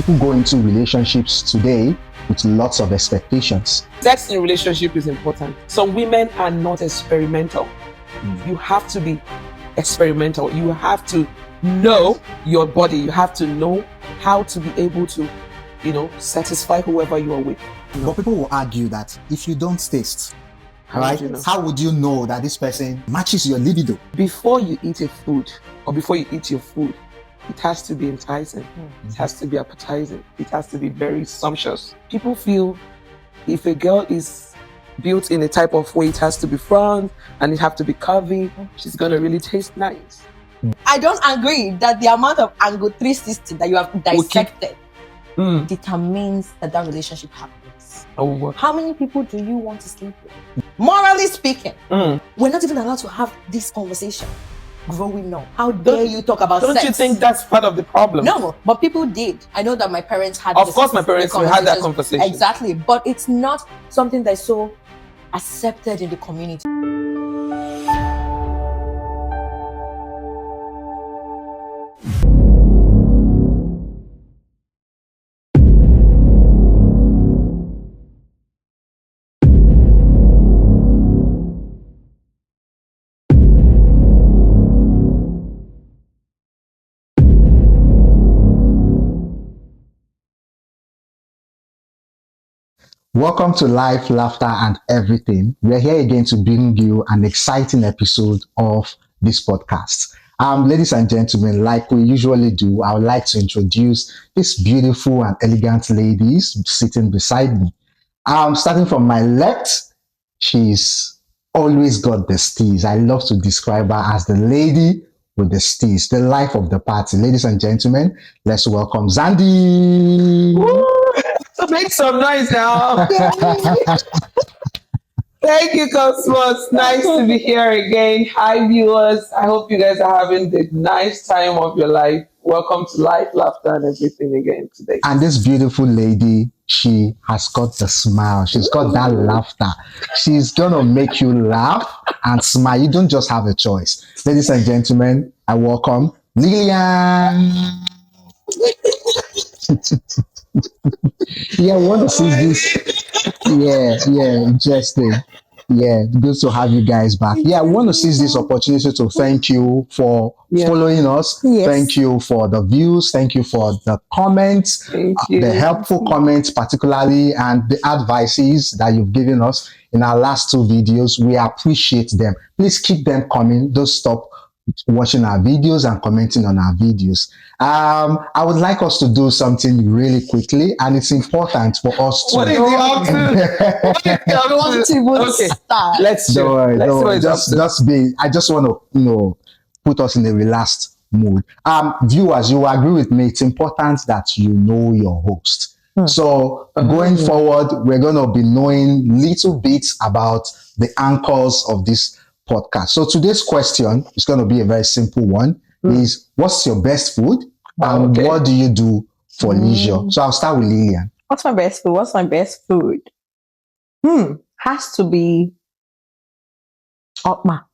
people go into relationships today with lots of expectations. Sex in a relationship is important. Some women are not experimental. You have to be experimental. You have to know your body. You have to know how to be able to, satisfy whoever you are with. But people will argue that if you don't taste, How would you know? how would you know that this person matches your libido? Before you eat a food or before you eat your food, it has to be enticing. It has to be appetizing. It has to be very sumptuous. People feel if a girl is built in a type of way, it has to be front and it have to be curvy, she's gonna really taste nice. I don't agree that the amount of angle 360 that you have dissected determines that relationship happens. Oh, How many people do you want to sleep with? Morally speaking, we're not even allowed to have this conversation growing up. How dare you talk about sex? Don't you think that's part of the problem? No, but people did. I know that my parents had Of course my parents had that conversation. Exactly, but it's not something that's so accepted in the community. Welcome to Life, Laughter, and Everything. We're here again to bring you an exciting episode of this podcast. Ladies and gentlemen, like we usually do, I would like to introduce these beautiful and elegant ladies sitting beside me. Starting from my left, she's always got the steez. I love to describe her as the lady with the steez, the life of the party. Ladies and gentlemen, let's welcome Zandy. Woo! Make some noise now. Thank you, Cosmos. Nice to be here again. Hi, viewers. I hope you guys are having the nice time of your life. Welcome to Life, Laughter, and Everything again today. And this beautiful lady, she has got the smile. She's got that laughter. She's going to make you laugh and smile. You don't just have a choice. Ladies and gentlemen, I welcome Lilian. Yeah, I want to see this. Yeah, interesting. Yeah, good to have you guys back. Yeah, I want to seize this opportunity to thank you for following us. Yes. Thank you for the views. Thank you for the comments, the helpful comments particularly, and the advices that you've given us in our last two videos. We appreciate them. Please keep them coming. Don't stop watching our videos and commenting on our videos. I would like us to do something really quickly, and it's important for us to. What is the Start. Let's Don't worry. I just want to, put us in a relaxed mood. Viewers, you will agree with me. It's important that you know your host. So going forward, we're going to be knowing little bits about the anchors of this podcast. So today's question is going to be a very simple one. Is what's your best food and what do you do for leisure? So I'll start with Lilian. What's my best food? Has to be Okma.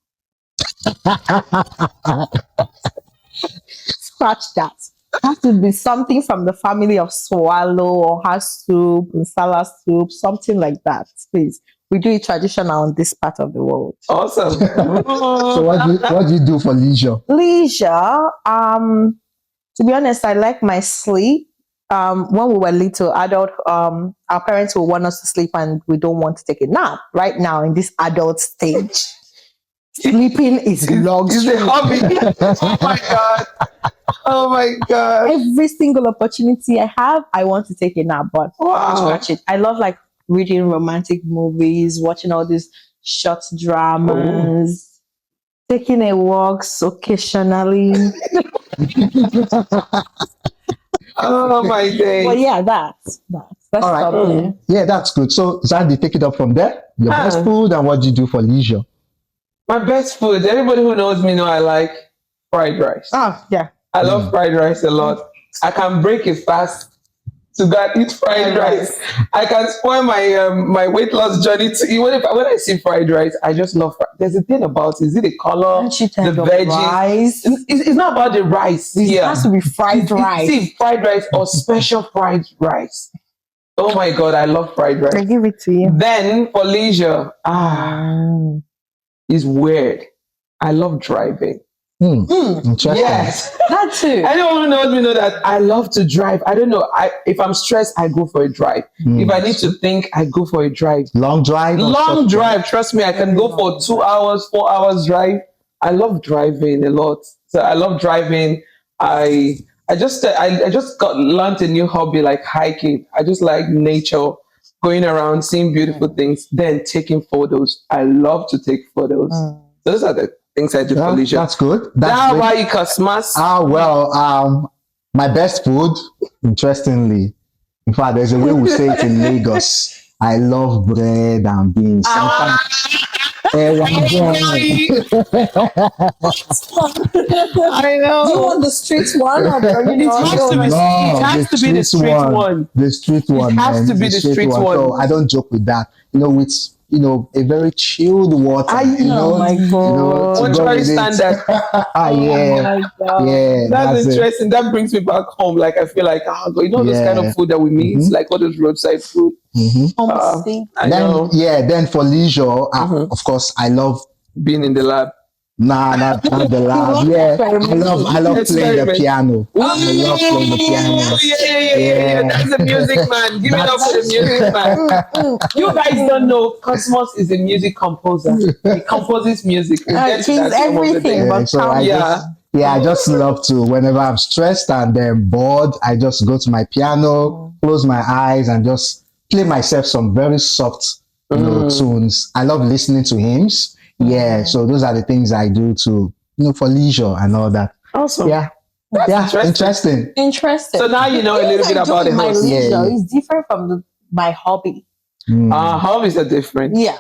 Scratch that. Has to be something from the family of swallow or has soup, salad soup, something like that. Please. We do it traditional on this part of the world. Awesome. So what do you do for leisure? Leisure, to be honest, I like my sleep. When we were little, adult, our parents will want us to sleep and we don't want to take a nap. Right now, in this adult stage, sleeping is luxury. It's a hobby. Oh my God. Every single opportunity I have, I want to take a nap, but scratch it. I love reading romantic movies, watching all these short dramas, taking a walks occasionally. Oh my day. But yeah, that's all right. Yeah, that's good. So Zandy, take it up from there. Your best food and what do you do for leisure? My best food. Everybody who knows me know I like fried rice. Oh yeah. I love fried rice a lot. I can break a fast to go and eat fried Fried rice. rice. I can spoil my my weight loss journey to even if when I see fried rice, I just love there's a thing about is it the color, Aren't you the tired of veggies. rice? It's not about the rice. It Yeah. has to be fried rice. See, fried rice or special fried rice. Oh my god, I love fried I rice. give it to you. Then for leisure, Mm. is weird. I love driving. Interesting. Yes. That too. Anyone who knows me know that I love to drive. I don't know. If I'm stressed, I go for a drive. If I need to think, I go for a drive. Long drive? or Long short drive. Trust me, I can go for 2 hours, 4 hours drive. I love driving a lot. So I love driving. I just got learned a new hobby like hiking. I just like nature, going around, seeing beautiful things, then taking photos. I love to take photos. Those are the things I do for leisure. That's good. That's How great. about you, Cosmas? My best food, interestingly, in fact, there's a way we say it in Lagos. I love bread and beans. I know. Do you want the street one or It has to be. No, It has to be the street one. The street one. has man, to be the street one. So I don't joke with that. With a very chilled water. Oh my to God. go Contrary with it. standard. Yeah, my God. yeah. That's it. interesting. That brings me back home. Like I feel like those kind Yeah. of food that we meet, like all those roadside food. I know. Then for leisure, of course, I love. Being in the lab. Nah, not the lab. Yeah, I love playing the piano. I love playing the piano. Oh, yeah. That's the music man. Give it up for the music man. You guys don't know, Cosmos is a music composer. He composes music. We'll get to He's that some of the everything day. but So I just love to, whenever I'm stressed and then bored, I just go to my piano, close my eyes, and just play myself some very soft, tunes. I love listening to hymns. Yeah, so those are the things I do to, for leisure and all that. Awesome. Yeah, interesting. Interesting. So now you know a little bit about the my host. leisure Yeah. is different from my hobby. Hobbies are different. Yeah.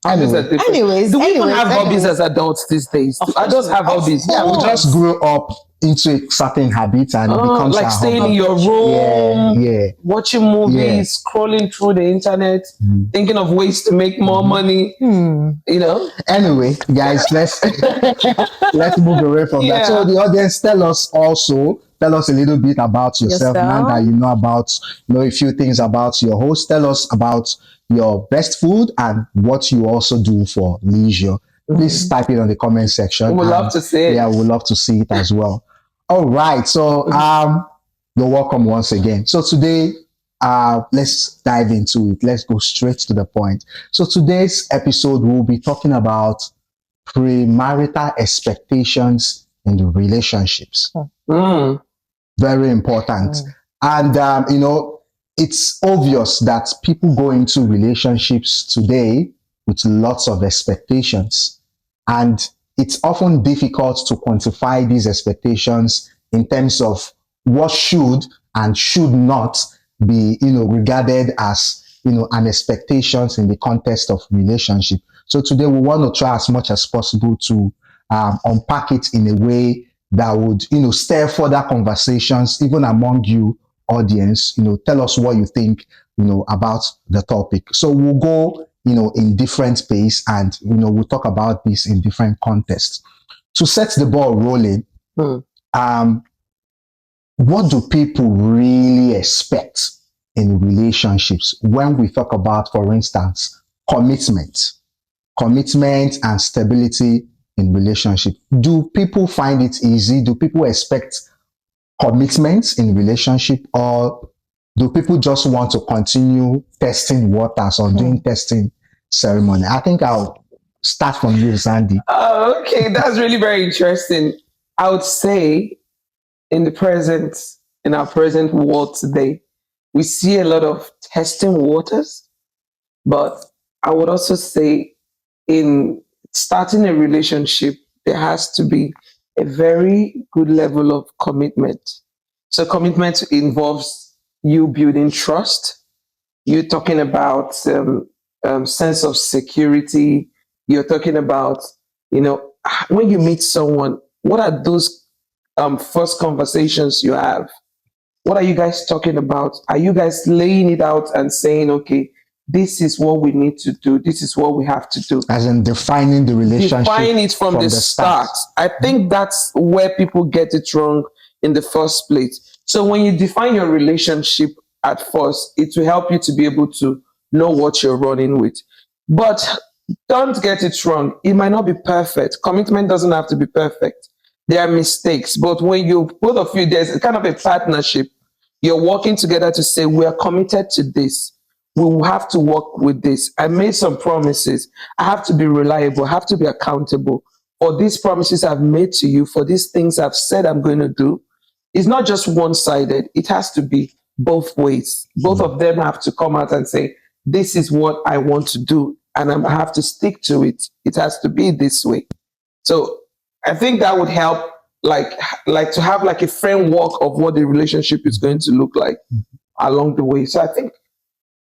Hobbies are different. Anyways, Do we even have hobbies anyways. as adults these days? Of Do course adults have not. hobbies? Yeah, we just grew up into a certain habit and it becomes like our staying hobby. in your room, Yeah. watching movies, scrolling through the internet, thinking of ways to make more money. Anyway, guys, let's move away from that. So the audience, tell us a little bit about yourself. Now that you know a few things about your host, tell us about your best food and what you also do for leisure. Please type it on the comment section. We'd love to see it. Yeah, we'd love to see it as well. All right. So you're welcome once again. So today, let's dive into it. Let's go straight to the point. So today's episode, we'll be talking about premarital expectations in relationships. Very important. And, it's obvious that people go into relationships today with lots of expectations. And it's often difficult to quantify these expectations in terms of what should and should not be, regarded as, an expectations in the context of relationship. So today we want to try as much as possible to unpack it in a way that would, stir further conversations, even among you audience. Tell us what you think, about the topic. So we'll go, in different pace and, we'll talk about this in different contexts. To set the ball rolling, what do people really expect in relationships when we talk about, for instance, commitment and stability in relationship? Do people find it easy? Do people expect commitments in relationship, or do people just want to continue testing waters or doing testing ceremony? I think I'll start from you, Zandy. Okay, that's really very interesting. I would say in our present world today, we see a lot of testing waters, but I would also say in starting a relationship, there has to be a very good level of commitment. So commitment involves you building trust. You're talking about sense of security. You're talking about, when you meet someone, what are those first conversations you have? What are you guys talking about? Are you guys laying it out and saying, okay, this is what we need to do, this is what we have to do? As in defining the relationship Define it from the start. I think that's where people get it wrong in the first place. So when you define your relationship at first, it will help you to be able to know what you're running with. But don't get it wrong. It might not be perfect. Commitment doesn't have to be perfect. There are mistakes. But when you, both of you, there's kind of a partnership. You're working together to say, we are committed to this. We will have to work with this. I made some promises. I have to be reliable. I have to be accountable for these promises I've made to you, for these things I've said I'm going to do. It's not just one sided, it has to be both ways. Both of them have to come out and say, this is what I want to do, and I have to stick to it. It has to be this way. So I think that would help, like to have like a framework of what the relationship is going to look like along the way. So I think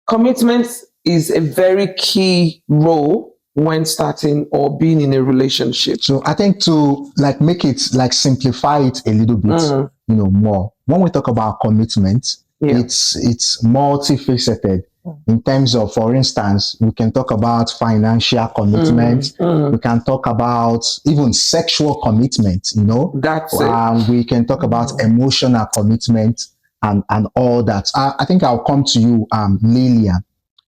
commitment is a very key role when starting or being in a relationship. So I think to like make it like simplify it a little bit, more. When we talk about commitment, it's multifaceted in terms of, for instance, we can talk about financial commitment. We can talk about even sexual commitment, That's it. We can talk about emotional commitment and all that. I think I'll come to you, Lilian.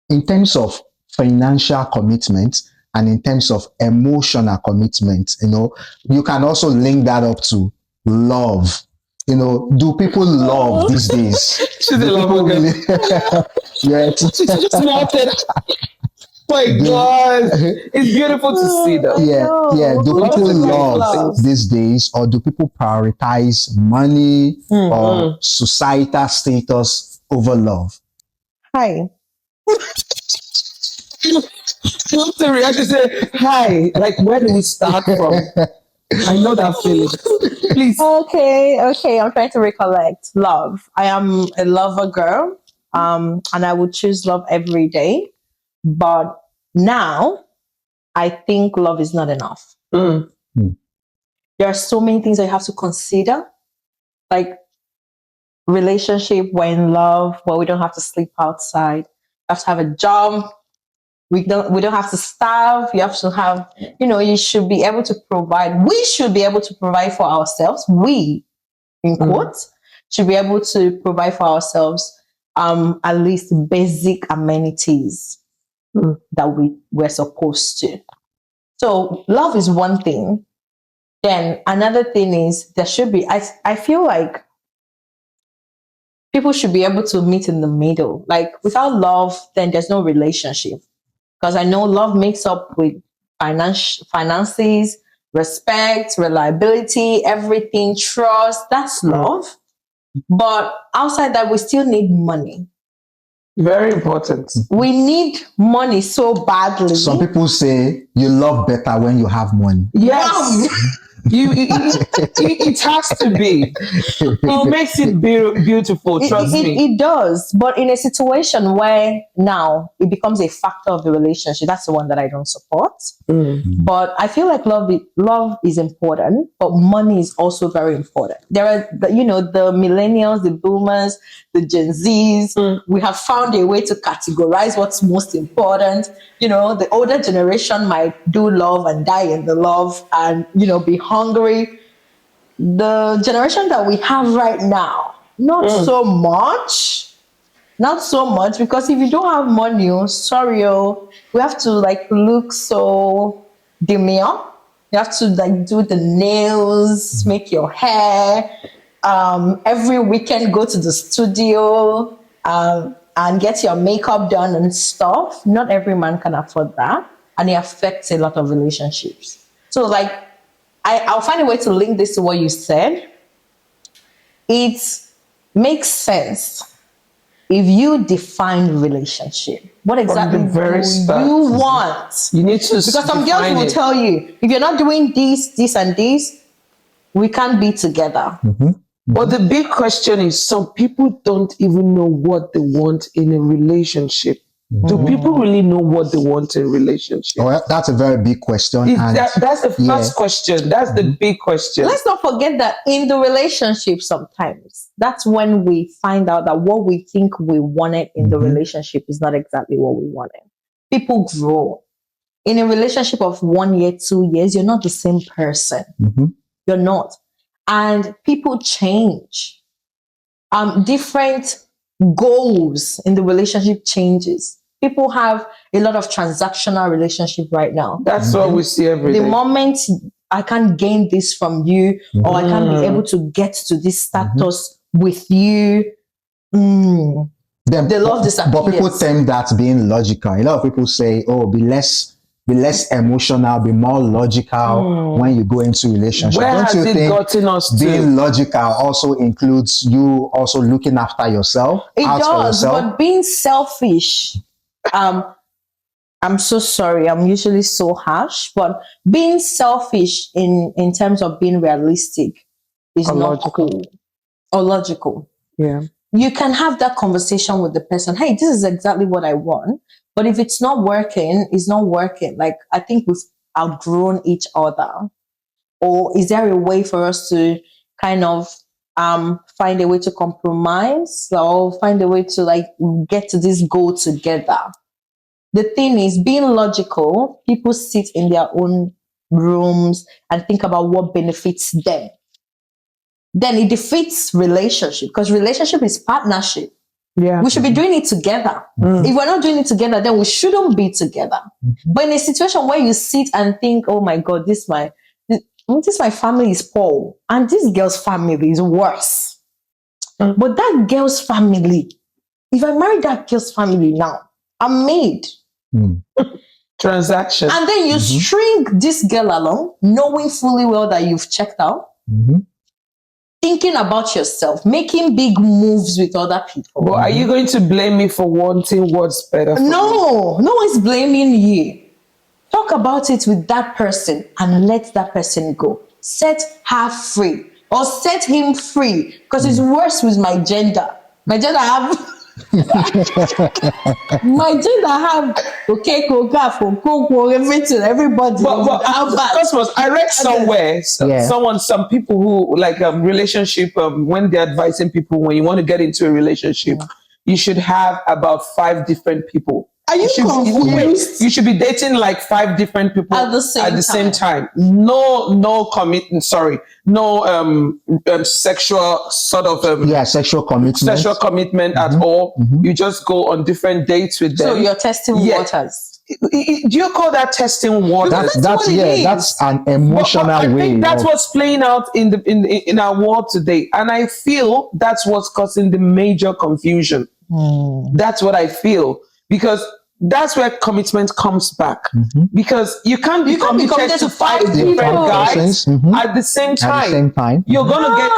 In terms of financial commitment and in terms of emotional commitment, you can also link that up to love. Do people love these days? She's a lover girl. Really? Yeah, She's just melted. My God, it's beautiful to see them. Yeah. Do Love people is a beautiful love thing. these days, or do people prioritize money or societal status over love? Hi. I love the reaction. Say hi. Like, where do we start from? I know that feeling. Please. Okay. I'm trying to recollect. Love. I am a lover girl. And I would choose love every day. But now I think love is not enough. Mm. There are so many things that you have to consider. Like relationship, we're in love, but we don't have to sleep outside. We have to have a job. We don't have to starve. You have to have, you should be able to provide. We should be able to provide for ourselves. We, in quotes, should be able to provide for ourselves at least basic amenities that we're supposed to. So love is one thing. Then another thing is there should be, I feel like people should be able to meet in the middle. Like without love, then there's no relationship. Because I know love makes up with finances, respect, reliability, everything, trust. That's love. But outside that, we still need money. Very important. We need money so badly. Some people say you love better when you have money. Yes. It has to be. It makes it beautiful. Trust me. It does. But in a situation where now it becomes a factor of the relationship, that's the one that I don't support. But I feel like love is important, but money is also very important. There are, the millennials, the boomers, the Gen Zs. We have found a way to categorize what's most important. The older generation might do love and die in the love and, be hungry. The generation that we have right now, not so much, because if you don't have money, we have to look so demure. You have to do the nails, make your hair, every weekend go to the studio, and get your makeup done and stuff. Not every man can afford that, and it affects a lot of relationships. So I'll find a way to link this to what you said. It makes sense if you define relationship. What exactly do you want? You need to, because some girls will tell you, if you're not doing this and this, we can't be together. But the big question is, some people don't even know what they want in a relationship. Do people really know what they want in relationship? Oh, that's a very big question. That's the first question. That's the big question. Let's not forget that in the relationship, sometimes that's when we find out that what we think we wanted in the relationship is not exactly what we wanted. People grow. In a relationship of 1 year, 2 years, you're not the same person. You're not. And people change. Different goals in the relationship changes. People have a lot of transactional relationship right now. That's what we see every day. The moment I can't gain this from you, or I can't be able to get to this status with you, the love disappears. But people term that being logical. A lot of people say, "Oh, be less emotional, be more logical when you go into relationship." Where Don't has you it think gotten us to? being logical also includes you also looking after yourself? It out for does, yourself? but being selfish. I'm so sorry. I'm usually so harsh, but being selfish in terms of being realistic is Or not logical. cool or logical. Yeah. You can have that conversation with the person. Hey, this is exactly what I want. But if it's not working, it's not working. Like, I think we've outgrown each other. Or is there a way for us to kind of find a way to compromise or find a way to like get to this goal together? The thing is, being logical, people sit in their own rooms and think about what benefits them. Then it defeats relationship, because relationship is partnership. Yeah. We should be doing it together. If we're not doing it together, then we shouldn't be together. But in a situation where you sit and think, oh my God, this my family is poor, and this girl's family is worse. But that girl's family, if I marry that girl's family now, I'm made. Transaction. And then you string this girl along, knowing fully well that you've checked out, thinking about yourself, making big moves with other people. But are you going to blame me for wanting what's better for you? No one's blaming you. Talk about it with that person and let that person go. Set her free or set him free, because it's worse with my gender. My gender have everything, everybody. Cosmos, I read somewhere some people who like relationship when they're advising people, when you want to get into a relationship, you should have about 5 different people. Are you confused? You should be dating like 5 different people at the same time. No commitment. Sorry, no sexual sort of sexual commitment at all. You just go on different dates with them. So you're testing waters. Do you call that testing waters? That's an emotional way. I think that's what's playing out in our world today, and I feel that's what's causing the major confusion. That's what I feel, because that's where commitment comes back. Because you can't be committed to 5 different guys at the same time. You're gonna get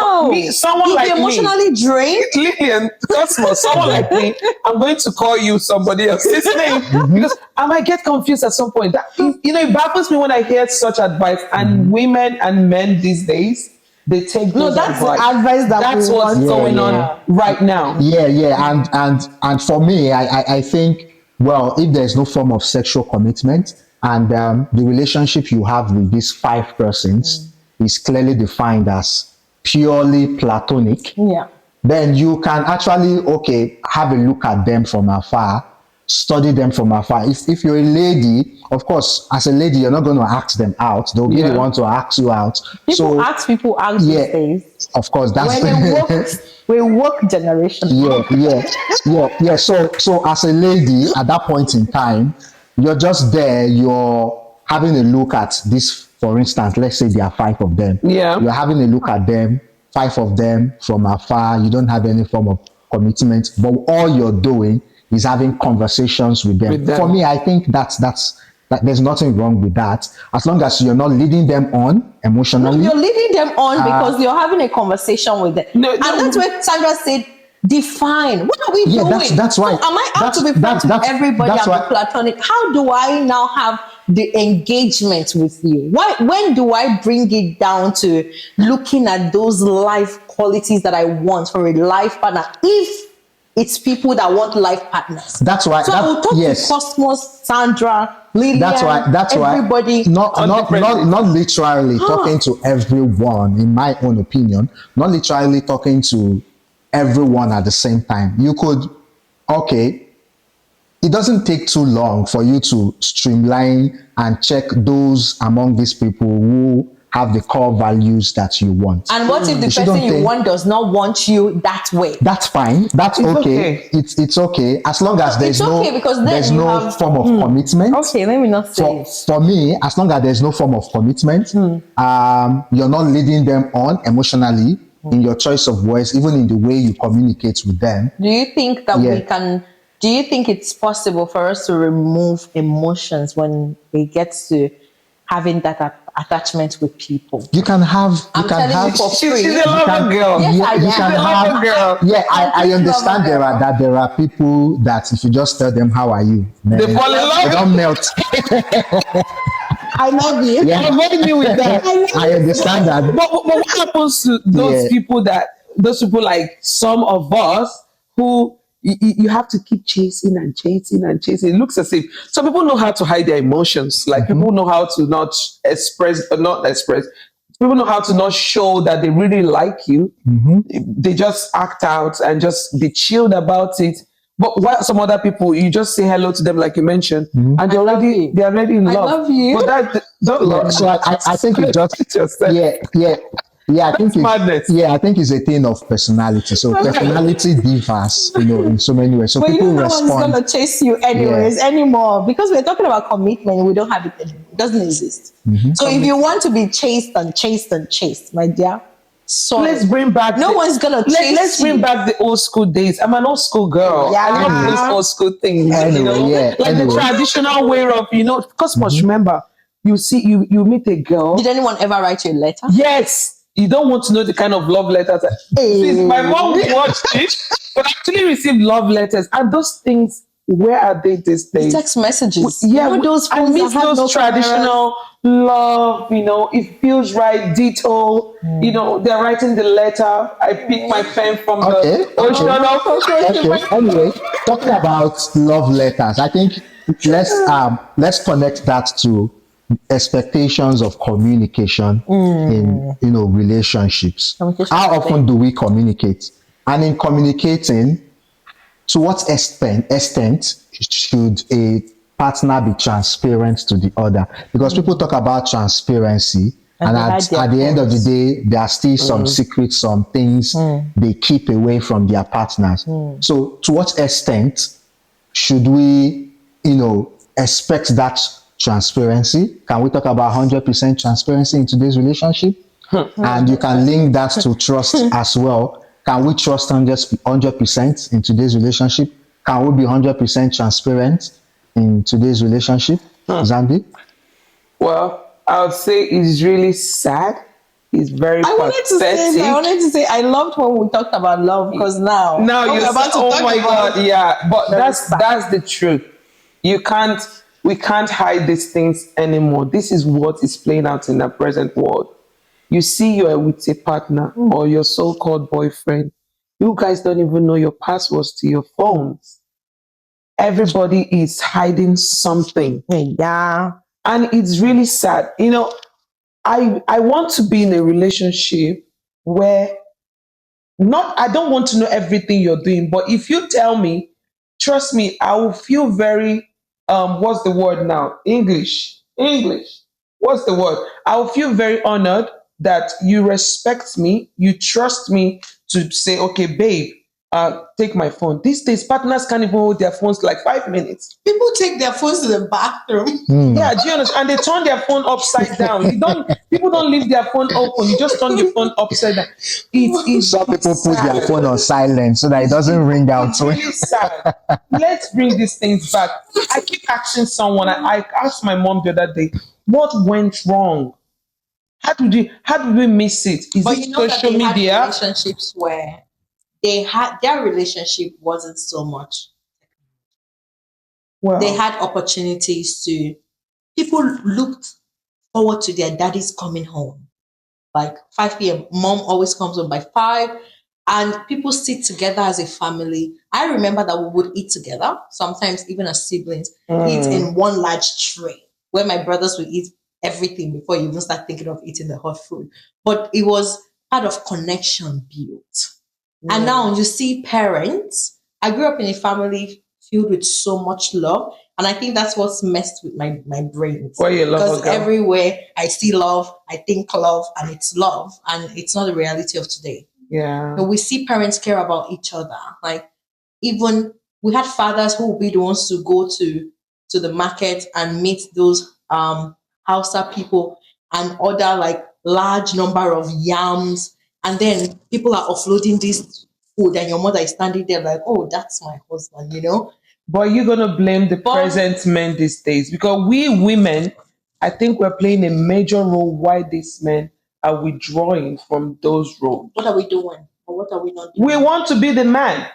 someone like me. Emotionally drained. Lilian, Cosmos, someone like me. I'm going to call you somebody else's name because I might get confused at some point. It baffles me when I hear such advice. And women and men these days, they take that's advice. That's what's going on right now. And for me, I think, well, if there's no form of sexual commitment and the relationship you have with these 5 persons is clearly defined as purely platonic, then you can actually have a look at them from afar, study them from afar. If you're a lady, of course, as a lady, you're not going to ask them out. They'll be the one to ask you out. People ask these days. Of course, that's we work generation. So as a lady, at that point in time, you're just there. You're having a look at this. For instance, let's say there are 5 of them. Yeah, you're having a look at them, 5 of them from afar. You don't have any form of commitment, but all you're doing is having conversations with them. For me, I think that there's nothing wrong with that, as long as you're not leading them on emotionally. You're leading them on because you're having a conversation with them. And that's where Sandra said, define. What are we doing? That's right. So am I out to be friends with everybody and be platonic? How do I now have the engagement with you? When do I bring it down to looking at those life qualities that I want for a life partner? If it's people that want life partners. That's why. So I will talk yes. to Cosmos, Sandra, Lilian, That's everybody. why. Not literally talking to everyone. In my own opinion, not literally talking to everyone at the same time. You could, okay. It doesn't take too long for you to streamline and check those among these people who have the core values that you want. And what if the person you want does not want you that way? That's fine. That's okay. It's okay as long as there's no form of commitment. Okay, let me not say for me, as long as there's no form of commitment, you're not leading them on emotionally in your choice of words, even in the way you communicate with them. Do you think that we can? Do you think it's possible for us to remove emotions when it gets to having that attachment with people? You can have. I'm telling you for free. She's a lover girl. Yes, you can have. Girl. Yeah, I understand there are people that if you just tell them how are you, man, they fall in love. They don't melt. I love you. Yeah. Avoid me with that. I understand that. But what happens to those people like some of us who you have to keep chasing and chasing and chasing? It looks as if some people know how to hide their emotions. Like people know how to not express. People know how to not show that they really like you. They just act out and just be chilled about it. But while some other people, you just say hello to them, like you mentioned, and they're already in love. I love you. But that don't love. So I think it just I think madness. I think it's a thing of personality. So personality differs, in so many ways. So but people no respond. one's gonna chase you anyways anymore because we're talking about commitment. We don't have it anymore. It doesn't exist. So if you want to be chased and chased and chased, my dear, so let's bring back. No one's gonna chase Let's bring back the old school days. I'm an old school girl. Yeah. I love those old school things. The traditional way of Because remember, you see, you meet a girl. Did anyone ever write you a letter? Yes. You don't want to know the kind of love letters. Please, my mom watched it, but actually received love letters. And those things, where are they these days? Text messages. Yeah, those I miss those traditional love. It feels right. Ditto. They're writing the letter. I pick my pen from the ocean. Okay. Anyway, talking about love letters, I think let's connect that to expectations of communication in relationships. How often do we communicate? And in communicating, to what extent should a partner be transparent to the other? Because people talk about transparency, and at the end of the day, there are still some secrets, some things they keep away from their partners. So to what extent should we, expect that transparency? Can we talk about 100% transparency in today's relationship? And you can link that to trust as well. Can we trust 100% in today's relationship? Can we be 100% transparent in today's relationship? Zandy? Well, I would say it's really sad. It's very pathetic. I wanted to say I loved when we talked about love because now you're about to talk about yeah, but that's the truth. We can't hide these things anymore. This is what is playing out in the present world. You see you're with a partner or your so-called boyfriend. You guys don't even know your passwords to your phones. Everybody is hiding something. Yeah. And it's really sad. I want to be in a relationship where I don't want to know everything you're doing, but if you tell me, trust me, I will feel very what's the word now? English. What's the word? I will feel very honored that you respect me, you trust me to say, okay, babe, take my phone. These days, partners can't even hold their phones like 5 minutes. People take their phones to the bathroom. Yeah, do you understand? And they turn their phone upside down. People don't leave their phone open. You just turn your phone upside down. Some people put their phone on silent so that it doesn't ring out. It's really sad. Let's bring these things back. I keep asking someone. I asked my mom the other day, what went wrong? How did we miss it? Is it social media? Relationships where their relationship wasn't so much. Well, they had opportunities to. People looked forward to their daddies coming home, like 5 p.m. Mom always comes home by 5, and people sit together as a family I remember that we would eat together, sometimes even as siblings, eat in one large tray where my brothers would eat everything before you even start thinking of eating the hot food. But it was part of connection built. And now you see parents. I grew up in a family filled with so much love. And I think that's what's messed with my brain. Why you love Because a girl? everywhere I see love, I think love, and it's love. And it's not the reality of today. Yeah. But we see parents care about each other. Like, even we had fathers who would be the ones to go to the market and meet those Hausa people and order like large number of yams, and then people are offloading this food, and your mother is standing there like, oh, that's my husband, you know. But you're gonna blame the But- present men these days because we women, I think we're playing a major role why these men are withdrawing from those roles. What are we doing? Or what are we not doing? We want to be the man.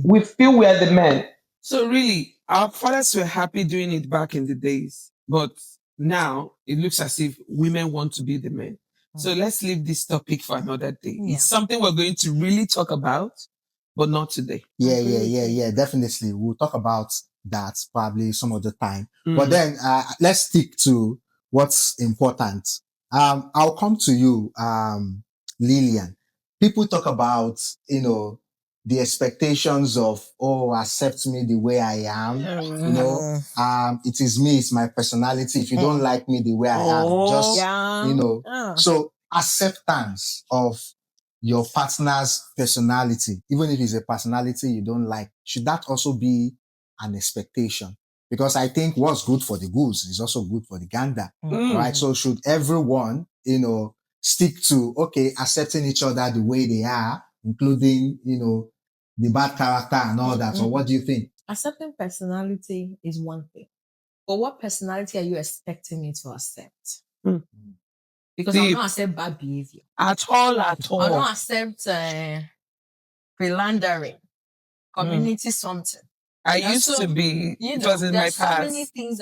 We feel we are the man. So really, our fathers were happy doing it back in the days, but now it looks as if women want to be the men. So let's leave this topic for another day. Yeah. It's something we're going to really talk about, but not today. Yeah, definitely. We'll talk about that probably some other time. Mm. But then let's stick to what's important. I'll come to you, Lilian. People talk about, the expectations of, oh, accept me the way I am. It is me, it's my personality. If you don't like me the way I am, just, so acceptance of your partner's personality, even if it's a personality you don't like, should that also be an expectation? Because I think what's good for the goose is also good for the gander, right? So should everyone, stick to, okay, accepting each other the way they are, including, the bad character and all that. So what do you think? Accepting personality is one thing. But what personality are you expecting me to accept? Because I'll not accept bad behavior. At all. I'll not accept philandering, community something. I used to be, it was in my there's past. so many things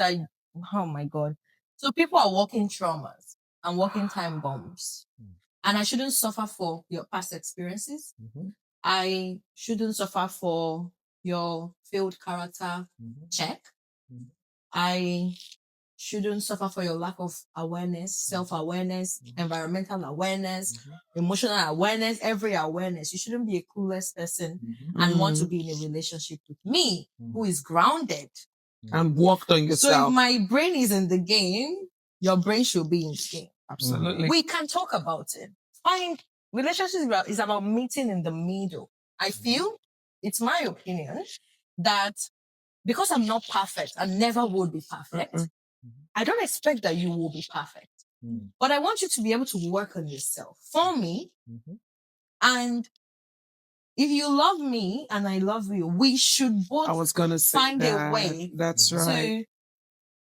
oh my God. So people are walking traumas and walking time bombs. And I shouldn't suffer for your past experiences. I shouldn't suffer for your failed character check. I shouldn't suffer for your lack of awareness, self-awareness, environmental awareness, emotional awareness, every awareness. You shouldn't be a clueless person and want to be in a relationship with me who is grounded. And worked on So yourself. if my brain is in the game, your brain should be in the game. Absolutely. We can talk about it. Fine. Relationships is about meeting in the middle. I feel, it's my opinion, that because I'm not perfect and never will be perfect, I don't expect that you will be perfect. But I want you to be able to work on yourself for me. And if you love me and I love you, we should both I was gonna say find that. a way That's right. to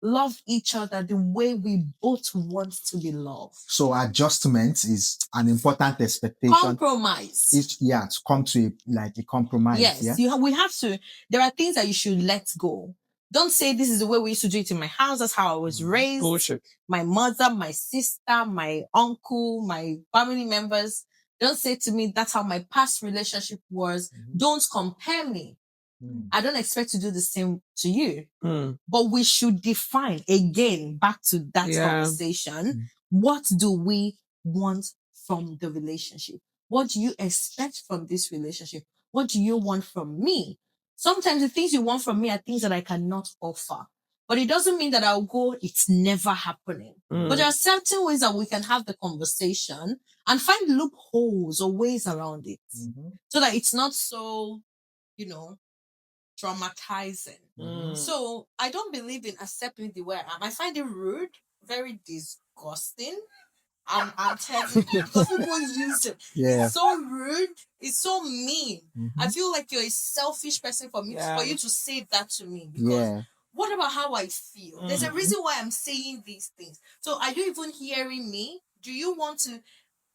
love each other the way we both want to be loved. So adjustment is an important expectation. Compromise. To come to a compromise. Yes, Yeah? we have to. There are things that you should let go. Don't say this is the way we used to do it in my house. That's how I was raised. Bullshit. My mother, my sister, my uncle, my family members. Don't say to me, that's how my past relationship was. Don't compare me. I don't expect to do the same to you. But we should define, again, back to that conversation. What do we want from the relationship? What do you expect from this relationship? What do you want from me? Sometimes the things you want from me are things that I cannot offer. But it doesn't mean that I'll go, it's never happening. But there are certain ways that we can have the conversation and find loopholes or ways around it. So that it's not so, traumatizing. So I don't believe in accepting the way I am. I find it rude, very disgusting. I'm telling you, because people use it. Yeah. It's so rude. It's so mean. I feel like you're a selfish person for you to say that to me. Because what about how I feel? There's a reason why I'm saying these things. So are you even hearing me? Do you want to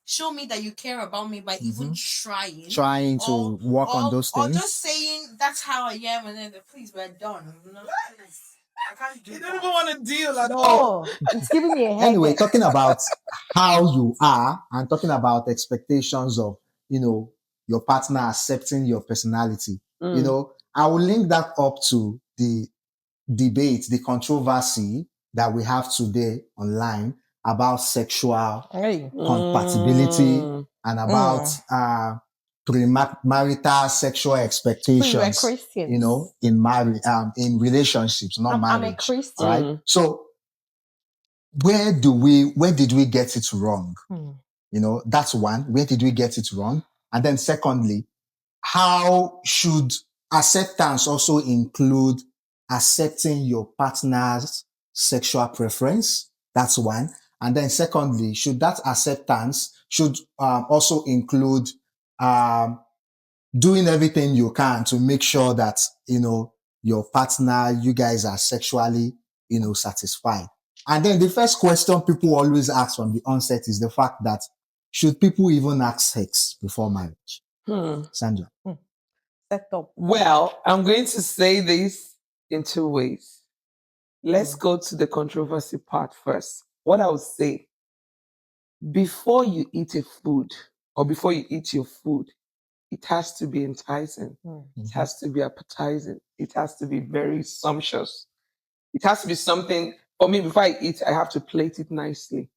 show me that you care about me by even trying to work on those things, or just saying that's how I am, and then please, we're done. I can't do You that. don't even want to deal at all. It's giving me a headache. anyway, talking about how you are and talking about expectations of, your partner accepting your personality. You know, I will link that up to the debate, the controversy that we have today online about sexual compatibility and about premarital sexual expectations, Christians. you know, in marriage, in relationships, not I'm a marriage. Christian. Right? So where did we get it wrong? You know, that's one. Where did we get it wrong? And then secondly, how should acceptance also include accepting your partner's sexual preference? That's one. And then secondly, should that acceptance should also include doing everything you can to make sure that, you know, your partner, you guys are sexually, you know, satisfied. And then the first question people always ask from the onset is the fact that should people even have sex before marriage? Sandra. Set up. Well, I'm going to say this in two ways. Let's go to the controversy part first. What I would say, before you eat a food or before you eat your food, it has to be enticing. It has to be appetizing. It has to be very sumptuous. It has to be something, for me, before I eat, I have to plate it nicely.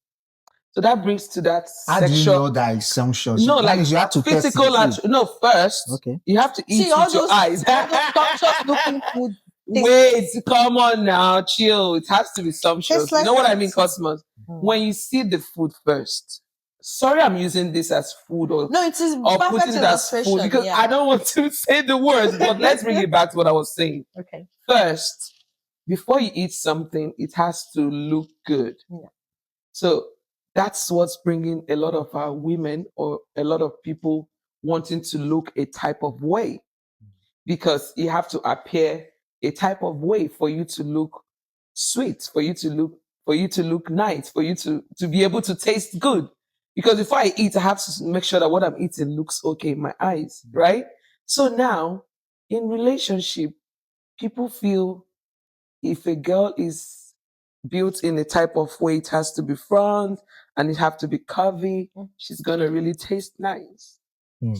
So that brings to that How do you sexual. know that it's sumptuous? No, That like means you have to test the physical. food. No, first, Okay. you have to eat See, all with your those, eyes. all those sumptuous looking food. Wait, come on now, chill. It has to be sumptuous. Tasteless You know what I mean, things. customers? When you see the food first, sorry, I'm using this as food or No, it is or perfect putting it as illustration. food because yeah. I don't want to say the words, but let's bring it back to what I was saying. Okay. First, before you eat something, it has to look good. Yeah. So that's what's bringing a lot of our women or a lot of people wanting to look a type of way, because you have to appear a type of way for you to look sweet, for you to look nice, for you to be able to taste good. Because before I eat, I have to make sure that what I'm eating looks okay in my eyes, right? So now in relationship, people feel if a girl is built in a type of way, it has to be front and it have to be curvy, she's gonna really taste nice.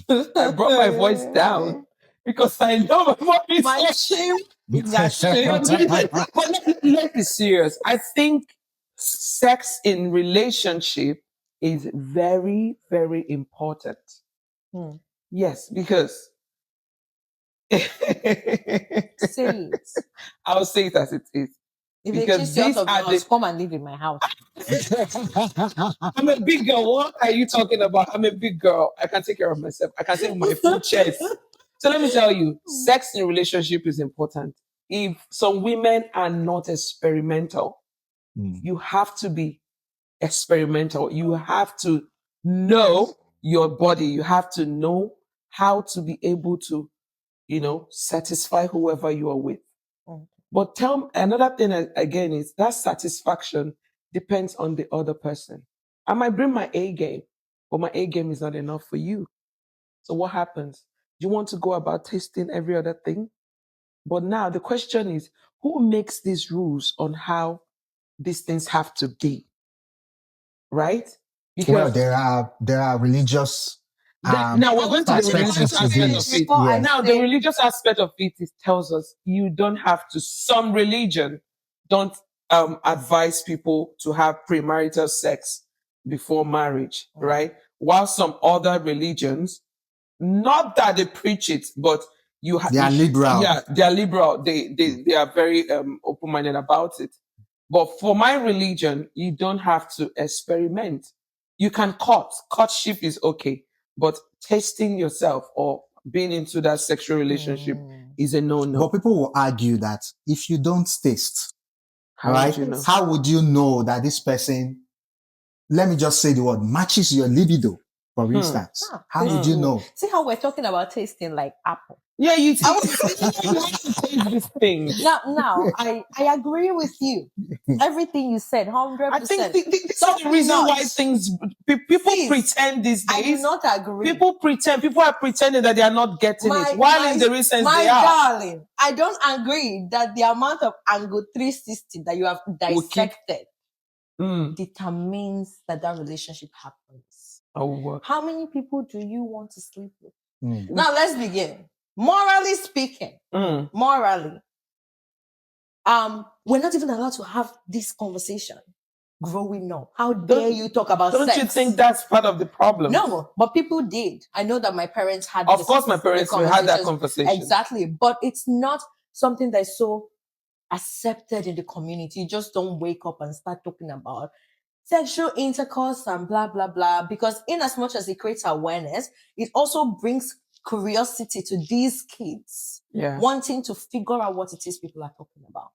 I brought my voice down because I know my voice is My so shame is that but let's be serious. I think sex in relationship is very, very important. Yes, because say it. I'll say it as it is. If they Because chase you out these of the are house, come and live in my house. I'm a big girl. What are you talking about? I'm a big girl. I can take care of myself. I can take my full chest. So let me tell you, sex in relationship is important. If some women are not experimental, you have to be experimental. You have to know your body. You have to know how to be able to, satisfy whoever you are with. But another thing again is that satisfaction depends on the other person. I might bring my A game, but my A game is not enough for you. So what happens? You want to go about tasting every other thing? But now the question is, who makes these rules on how these things have to be? Right? Well, there are religious now we're going to the religious to aspect this. of it. Yeah. Now the religious aspect of it tells us you don't have to. Some religion don't advise people to have premarital sex before marriage, right? While some other religions, not that they preach it, but They are liberal. Yeah, they are liberal. They are very open-minded about it. But for my religion, you don't have to experiment. You can courtship is okay, but tasting yourself or being into that sexual relationship is a no-no. But people will argue that if you don't taste, How right? would you know? How would you know that this person, let me just say the word, matches your libido, for instance? How would you know? See how we're talking about tasting like apple. Yeah, you have to taste this thing. Now, I agree with you. Everything you said, 100%. I think this is the reason why people pretend these days. I do not agree. People are pretending that they are not getting it, while in the recent they are. My darling, I don't agree that the amount of angle 360 that you have dissected determines that relationship happens. Oh, how many people do you want to sleep with? Now let's begin. Morally speaking, Mm. morally, we're not even allowed to have this conversation growing up. How dare you talk about Don't sex? you think that's part of the problem? No, but people did. I know that my parents had Of course, my parents will have that conversations. conversation. Exactly. But it's not something that's so accepted in the community. You just don't wake up and start talking about sexual intercourse and blah, blah, blah. Because in as much as it creates awareness, it also brings curiosity to these kids Yeah. wanting to figure out what it is people are talking about.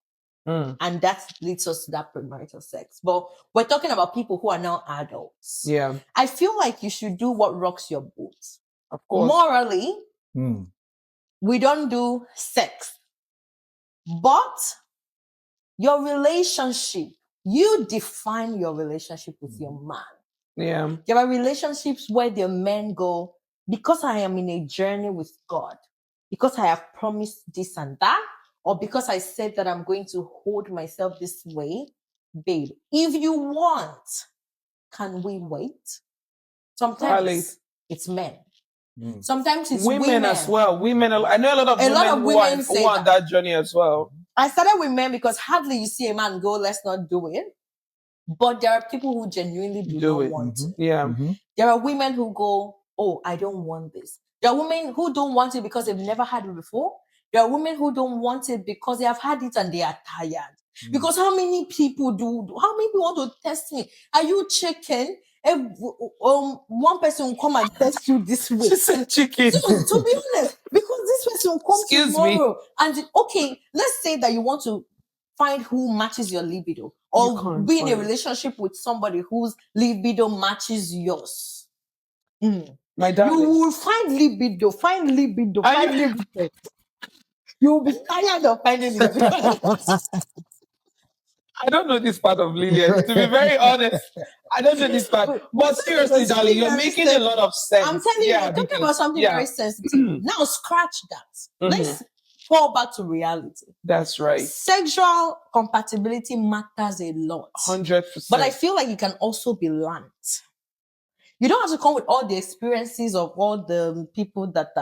Mm. And that leads us to that premarital sex. But we're talking about people who are now adults. Yeah. I feel like you should do what rocks your boat. Of course. Morally, we don't do sex. But your relationship, you define your relationship with your man. Yeah. There are relationships where the men go, because I am in a journey with God, because I have promised this and that, or because I said that I'm going to hold myself this way, babe, if you want, can we wait? Sometimes it's men. Sometimes it's women as well. Women, I know a lot of women who are on that journey as well. I started with men because hardly you see a man go, let's not do it. But there are people who genuinely do not want it. Yeah. There are women who go, oh, I don't want this. There are women who don't want it because they've never had it before. There are women who don't want it because they have had it and they are tired. Because how many people want to test me? Are you chicken? One person will come and test you this way. She said chicken. So, to be honest, because this person will come tomorrow. And okay, let's say that you want to find who matches your libido, or be in a relationship with somebody whose libido matches yours. My darling. You will find libido. You will be tired of finding libido. I don't know this part of Lilian. To be very honest, I don't know this part. But seriously, darling, you're making a lot of sense. I'm telling you, you're talking about something very sensitive. Now, scratch that. Let's fall back to reality. That's right. Sexual compatibility matters a lot. 100%. But I feel like it can also be learned. You don't have to come with all the experiences of all the people that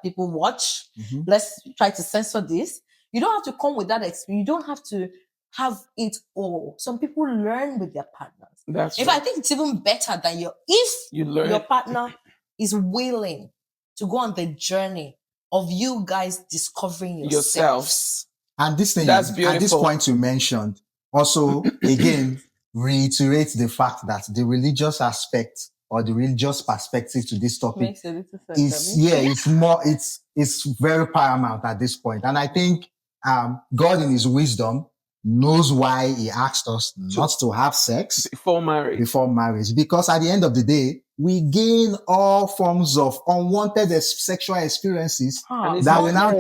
people watch. Let's try to censor this. You don't have to come with that experience. You don't have to have it all. Some people learn with their partners. That's I think it's even better than your partner is willing to go on the journey of you guys discovering yourselves. And this thing, that's beautiful. At this point you mentioned, also again reiterate the fact that the religious aspect or the religious perspective to this topic makes a little sense. it's very paramount at this point. And I think God in his wisdom knows why he asked us not to have sex before marriage, because at the end of the day, we gain all forms of unwanted sexual experiences that we now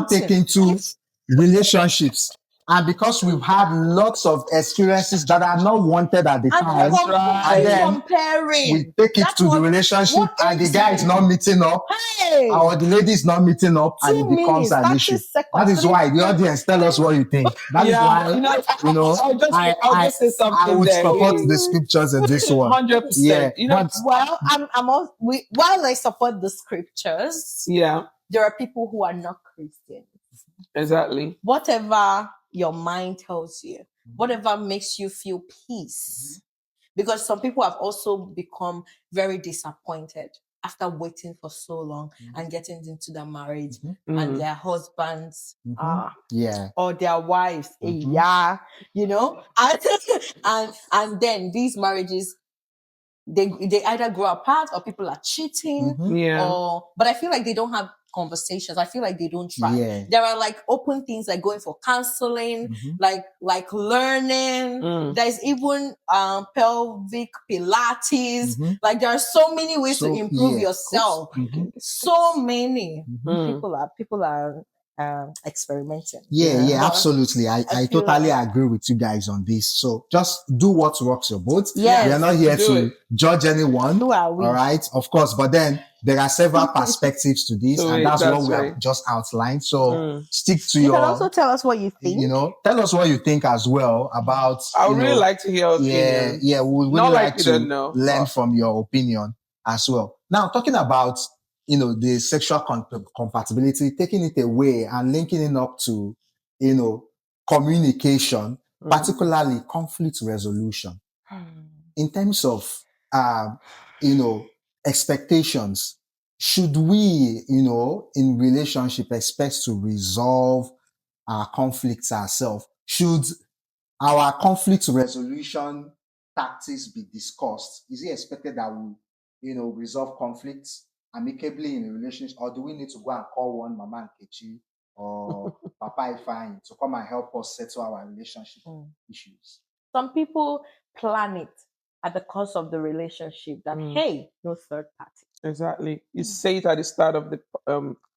take into relationships. And because we've had lots of experiences that are not wanted at the time, and then we take it to the relationship and the guy is not meeting up, or the lady is not meeting up, and it becomes an issue. That is why the audience tell us what you think. That is why, I would support the scriptures in this one. 100%. Yeah. While I support the scriptures, there are people who are not Christians. Exactly. Whatever your mind tells you, whatever makes you feel peace. Because some people have also become very disappointed after waiting for so long and getting into their marriage and their husbands or their wives, and then these marriages, they either grow apart or people are cheating but I feel like they don't have conversations. I feel like they don't try. There are like open things like going for counseling, like learning. There's even pelvic Pilates. Like there are so many ways to improve yourself. So many people are experimenting. Absolutely. I totally agree with you guys on this. So just do what rocks your boat. We are not here to judge anyone. Who are we? All right, of course. But then there are several perspectives to this, and that's what we have just outlined. So stick to you can also tell us what you think. Tell us what you think as well about. I would really like to hear your opinion. We would really like to learn from your opinion as well. Now, talking about the sexual compatibility, taking it away and linking it up to, communication, particularly conflict resolution. In terms of, you know, expectations, should we, in relationship expect to resolve our conflicts ourselves? Should our conflict resolution tactics be discussed? Is it expected that we, resolve conflicts amicably in a relationship, or do we need to go and call one Mama Nkechi or Papa Ifeanyi to come and help us settle our relationship issues? Some people plan it at the cost of the relationship that, hey, no third party. Exactly. You say it at the start of the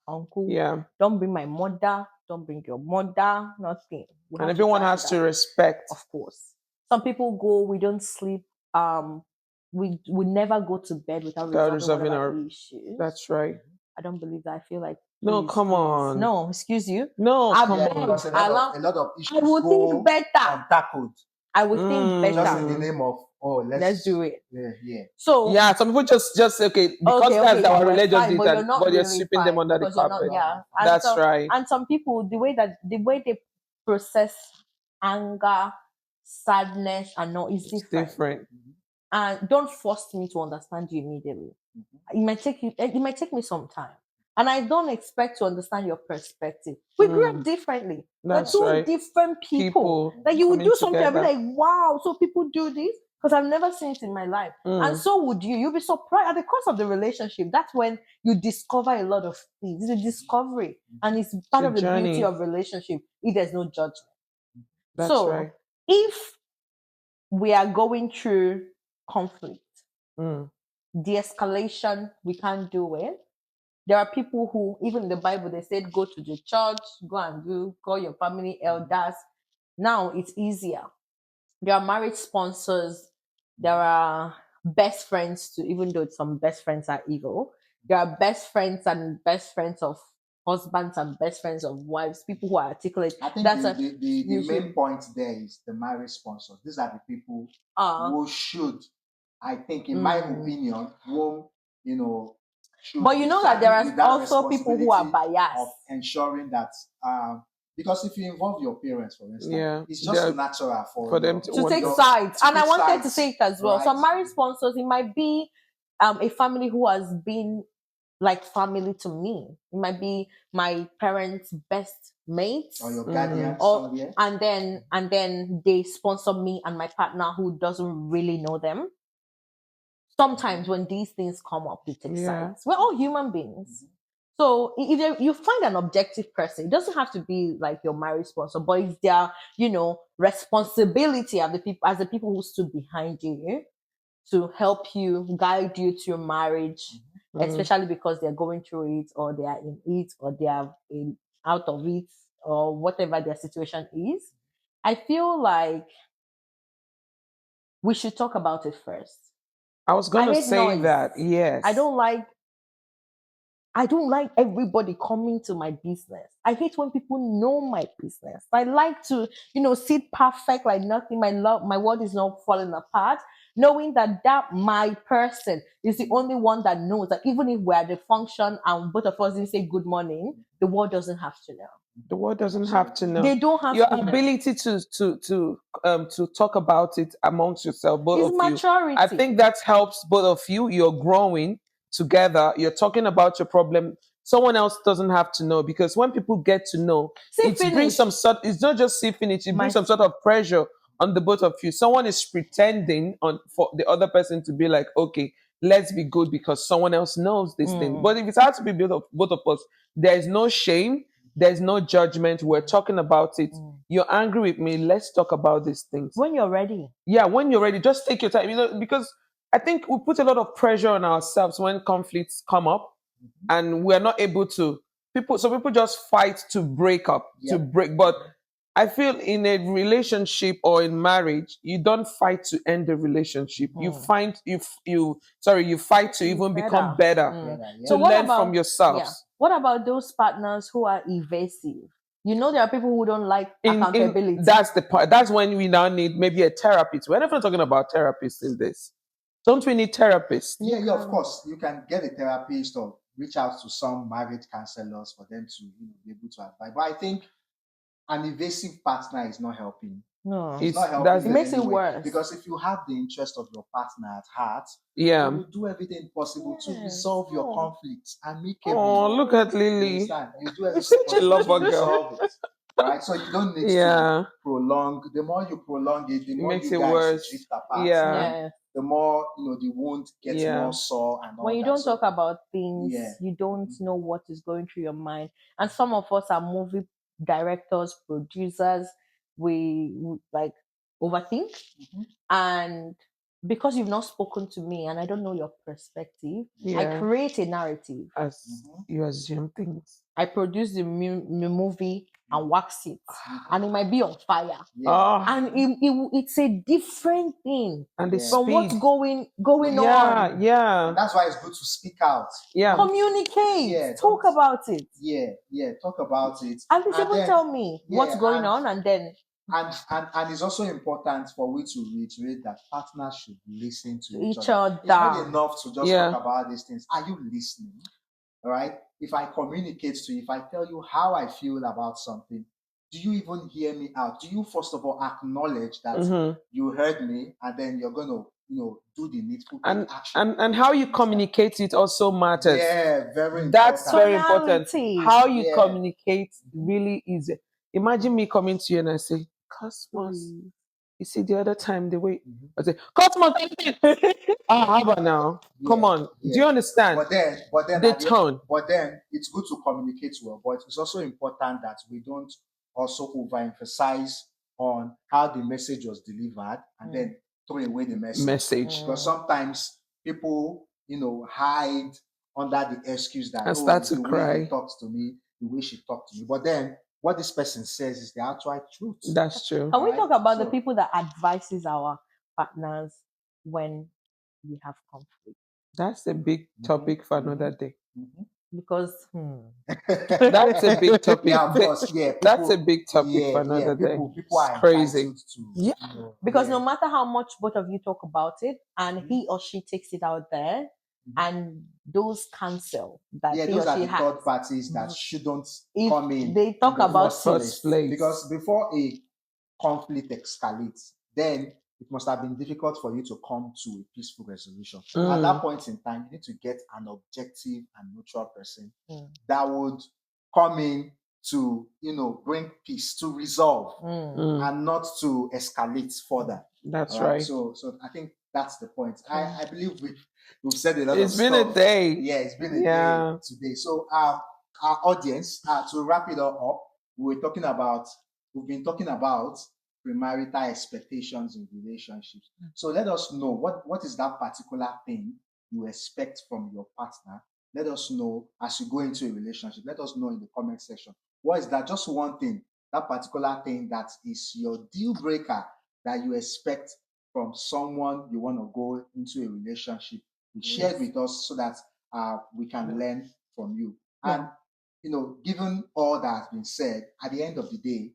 Uncle, yeah. don't bring my mother, don't bring your mother, nothing. And everyone has to respect. Of course. Some people go, we don't sleep, we never go to bed without resolving our issues. That's right. I don't believe that. I feel like, no, come on. No, excuse you. No, come on. A lot of issues I would think better. Untackled. I would think better. Just in the name of, let's do it. Yeah. So yeah, some people just okay because that's our religious fine, but you're sweeping them under the carpet. That's right. And some people, the way they process anger, sadness, and no, is different. And don't force me to understand you immediately. It might take me some time. And I don't expect to understand your perspective. We grew up differently. That's We're two different people. Like you would do something and be like, wow, so people do this? Because I've never seen it in my life. And so would you. You'll be surprised. At the course of the relationship, that's when you discover a lot of things. It's a discovery. And it's part of the beauty of relationship if there's no judgment. That's right. If we are going through conflict, de-escalation, we can't do it. There are people who, even in the Bible, they said, go to the church, call your family elders. Now it's easier. There are marriage sponsors. There are best friends too, even though some best friends are evil. There are best friends and best friends of husbands and best friends of wives, people who are articulate. I think the main point there is the marriage sponsors. These are the people who should, I think, in my opinion, but you know that there are also people who are biased of ensuring that because if you involve your parents, for instance, it's just natural for them to take sides. And I wanted to say it as well. Right. So marriage sponsors, it might be a family who has been like family to me. It might be my parents' best mates or your guardian, and then they sponsor me and my partner who doesn't really know them. Sometimes when these things come up, they take sides. We're all human beings. So if you find an objective person, it doesn't have to be like your marriage sponsor, but it's their, responsibility of the people, as the people who stood behind you to help you, guide you to your marriage, especially because they're going through it or they are in it or they are out of it or whatever their situation is. I feel like we should talk about it first. I was going to say that, yes. I don't like everybody coming to my business. I hate when people know my business. I like to, sit perfect like nothing. My world is not falling apart. Knowing that my person is the only one that knows that even if we're at the function and both of us didn't say good morning, the world doesn't have to know. The world doesn't have to know. They don't have your to know. Ability to talk about it amongst yourself, both of maturity. You. I think that helps both of you. You're growing together. You're talking about your problem. Someone else doesn't have to know, because when people get to know, it brings some sort. It's not just see finish. It brings some sort of pressure on the both of you. Someone is pretending for the other person to be like, okay, let's be good because someone else knows this thing. But if it's hard to be both of us, there is no shame. There's no judgment. We're talking about it. You're angry with me. Let's talk about these things. When you're ready. Yeah, when you're ready. Just take your time. Because I think we put a lot of pressure on ourselves when conflicts come up and we're not able to. People just fight to break up, But I feel in a relationship or in marriage, you don't fight to end the relationship. You fight to even become better, to learn from yourselves. Yeah. What about those partners who are evasive? There are people who don't like accountability. That's the part. That's when we now need maybe a therapist. We're never talking about therapists in this. Don't we need therapists? Yeah, of course. You can get a therapist or reach out to some marriage counselors for them to be able to advise. But I think an invasive partner is not helping. No. It's not helping. It makes it anyway, worse. because if you have the interest of your partner at heart, Yeah. you will do everything possible to Yes. resolve your Oh. conflicts amicably. Oh, look at You Lily. understand? You do everything Such a possible lover to girl. resolve it. Right? So you don't need Yeah. to prolong. The more you prolong it, the It more makes you it guys worse. drift apart. Yeah. And the more the wound gets Yeah. more sore and all When you that. don't So, talk about things, yeah. you don't know what is going through your mind. And some of us are movie directors, producers. We like overthink, and because you've not spoken to me and I don't know your perspective, I Yeah. create a narrative. As you assume things. I produce the movie and wax it, and it might be on fire. Oh, And it's a different thing and the from what's speed. going Yeah, on. yeah. And that's why it's good to speak out. Yeah. Communicate. Yeah, Talk don't- about it. Yeah, talk about it. At least And even then- tell me what's yeah, going and- on, and then And it's also important for we to reiterate that partners should listen to each each other. It's not other. enough to just Yeah. talk about these things. Are you listening? All right. If I communicate to you, if I tell you how I feel about something, do you even hear me out? Do you first of all acknowledge that Mhm. you heard me, and then you're gonna, do the needful take action? And how you communicate it also matters. Yeah, very That's important. very important. Tonality. How you Yeah. communicate really is. Imagine me coming to you and I say, Cosmos. You see, the other time the way I say, Cosmos. How about now? Come Yeah, on. yeah. Do you understand? But then The at tone. But then it's good to communicate well. But it's also important that we don't also overemphasize on how the message was delivered and then throw away the message. Because sometimes people, hide under the excuse that And start it's to the way cry. he talks to me, the way she talks to me. But then what this person says is the outright truth. That's true. Can we Right? talk about the So- people that advises our partners when we have conflict? That's a big topic for another day. Because That's a big topic. Yeah, of course. Yeah, That's a big topic for yeah, another day. people are It's crazy. entitled to, Yeah. because yeah. no matter how much both of you talk about it, and he or she takes it out there, and those cancel that Yeah, he those or are she the has. third parties that shouldn't If come in. they talk in the about first first place. Because before a conflict escalates, then it must have been difficult for you to come to a peaceful resolution. At that point in time, you need to get an objective and neutral person that would come in to, bring peace, to resolve, and not to escalate further. That's All right. So I think that's the point. I believe we've said a lot of It's been stuff. a day. Yeah, it's been a Yeah. day today. So our audience, to wrap it all up, we've been talking about premarital expectations in relationships. So let us know what is that particular thing you expect from your partner. Let us know as you go into a relationship. Let us know in the comment section. What is that? Just one thing, that particular thing that is your deal breaker that you expect from someone you want to go into a relationship. Share it with us so that we can learn from you. And given all that has been said, at the end of the day,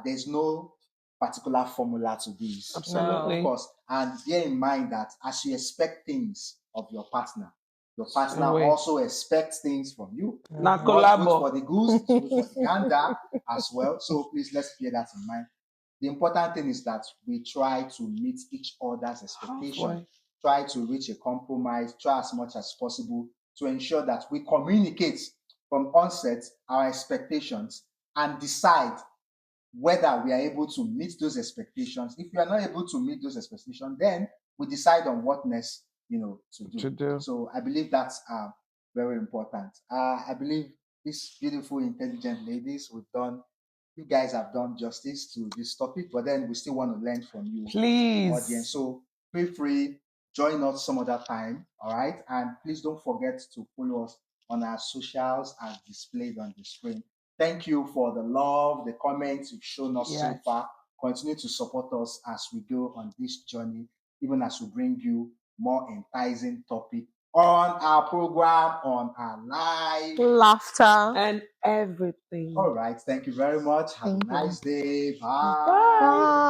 there's no particular formula to this. Absolutely. Of course. And bear in mind that as you expect things of your partner also expects things from you. Na What's good collabo. for the goose, it's good for the gander as well. So please let's bear that in mind. The important thing is that we try to meet each other's expectation, try to reach a compromise, try as much as possible to ensure that we communicate from onset our expectations and decide whether we are able to meet those expectations. If we are not able to meet those expectations, then we decide on what next, to do. So I believe that's very important. I believe these beautiful, intelligent ladies, you guys have done justice to this topic, but then we still want to learn from you, Please. audience. So feel free, join us some other time, all right? And please don't forget to follow us on our socials as displayed on the screen. Thank you for the love, the comments you've shown us so far. Continue to support us as we go on this journey, even as we bring you more enticing topic on our program, on our live laughter And everything. All right. Thank you very much. Have Thank a you. nice day. Bye.